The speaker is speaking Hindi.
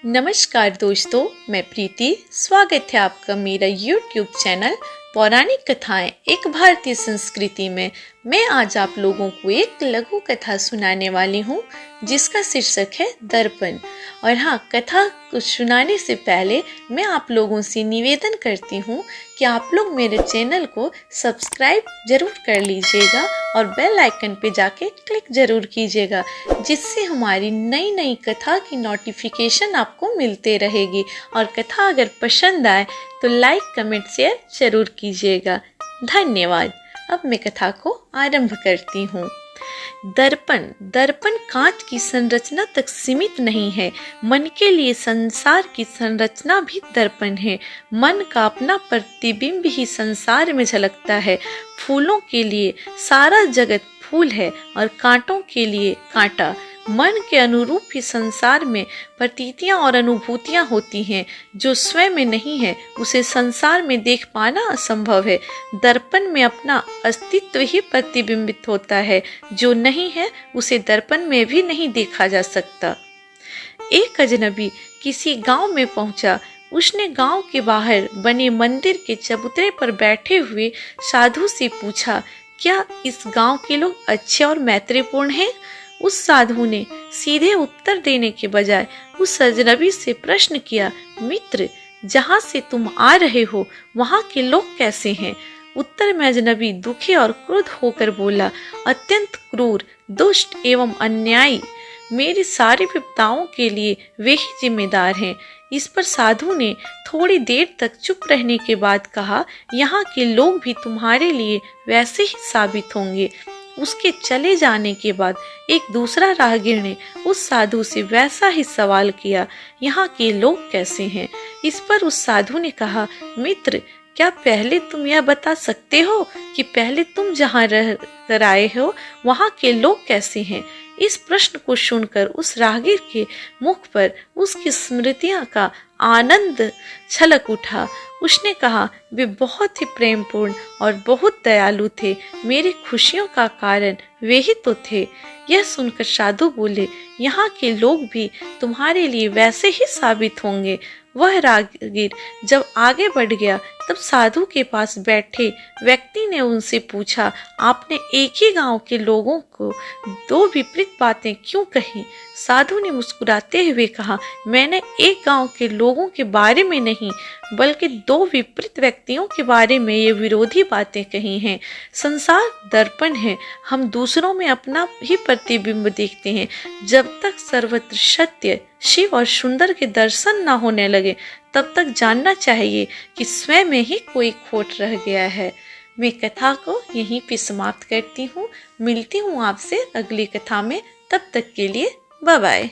नमस्कार दोस्तों, मैं प्रीति। स्वागत है आपका मेरा YouTube चैनल पौराणिक कथाएं एक भारतीय संस्कृति में। मैं आज आप लोगों को एक लघु कथा सुनाने वाली हूँ जिसका शीर्षक है दर्पण। और हाँ, कथा को सुनाने से पहले मैं आप लोगों से निवेदन करती हूँ कि आप लोग मेरे चैनल को सब्सक्राइब जरूर कर लीजिएगा और बेल आइकन पे जाके क्लिक जरूर कीजिएगा, जिससे हमारी नई नई कथा की नोटिफिकेशन आपको मिलते रहेगी। और कथा अगर पसंद आए तो लाइक, कमेंट, शेयर जरूर कीजिएगा। धन्यवाद। अब मैं कथा को आरंभ करती हूँ। दर्पण कांच की संरचना तक सीमित नहीं है। मन के लिए संसार की संरचना भी दर्पण है। मन का अपना प्रतिबिंब ही संसार में झलकता है। फूलों के लिए सारा जगत फूल है और कांटों के लिए कांटा। मन के अनुरूप ही संसार में प्रतीतियां और अनुभूतियां होती हैं। जो स्वयं में नहीं है उसे संसार में देख पाना असंभव है। दर्पण में अपना अस्तित्व ही प्रतिबिंबित होता है। जो नहीं है उसे दर्पण में भी नहीं देखा जा सकता। एक अजनबी किसी गांव में पहुंचा। उसने गांव के बाहर बने मंदिर के चबूतरे पर बैठे हुए साधु से पूछा, क्या इस गांव के लोग अच्छे और मैत्रीपूर्ण हैं? उस साधु ने सीधे उत्तर देने के बजाय उस अजनबी से प्रश्न किया, मित्र, जहाँ से तुम आ रहे हो वहाँ के लोग कैसे हैं? उत्तर में अजनबी दुखी और क्रुद्ध होकर बोला, अत्यंत क्रूर, दुष्ट एवं अन्यायी। मेरी सारी विपदाओं के लिए वे ही जिम्मेदार हैं। इस पर साधु ने थोड़ी देर तक चुप रहने के बाद कहा, यहाँ के लोग भी तुम्हारे लिए वैसे ही साबित होंगे। उसके चले जाने के बाद एक दूसरा राहगीर ने उस साधु से वैसा ही सवाल किया, यहाँ के लोग कैसे हैं? इस पर उस साधु ने कहा, मित्र, क्या पहले तुम यह बता सकते हो कि पहले तुम जहाँ रह कर आए हो वहाँ के लोग कैसे हैं? इस प्रश्न को सुनकर उस राहगीर के मुख पर उसकी स्मृतियां का आनंद छलक उठा। उसने कहा, वे बहुत ही प्रेमपूर्ण और बहुत दयालु थे। मेरी खुशियों का कारण वे ही तो थे। यह सुनकर साधु बोले, यहाँ के लोग भी तुम्हारे लिए वैसे ही साबित होंगे। वह राहगीर जब आगे बढ़ गया तब साधु के पास बैठे व्यक्ति ने उनसे पूछा, आपने एक ही गांव के लोगों को दो विपरीत बातें क्यों कही? साधु ने मुस्कुराते हुए कहा, मैंने एक गांव के लोगों के बारे में नहीं बल्कि दो विपरीत व्यक्तियों के बारे में ये विरोधी बातें कही हैं। संसार दर्पण है। हम दूसरों में अपना ही प्रतिबिंब देखते हैं। जब तक सर्वत्र सत्य, शिव और सुंदर के दर्शन न होने लगे तब तक जानना चाहिए कि स्वयं में ही कोई खोट रह गया है। मैं कथा को यहीं पे समाप्त करती हूँ। मिलती हूँ आपसे अगली कथा में। तब तक के लिए बाय बाय।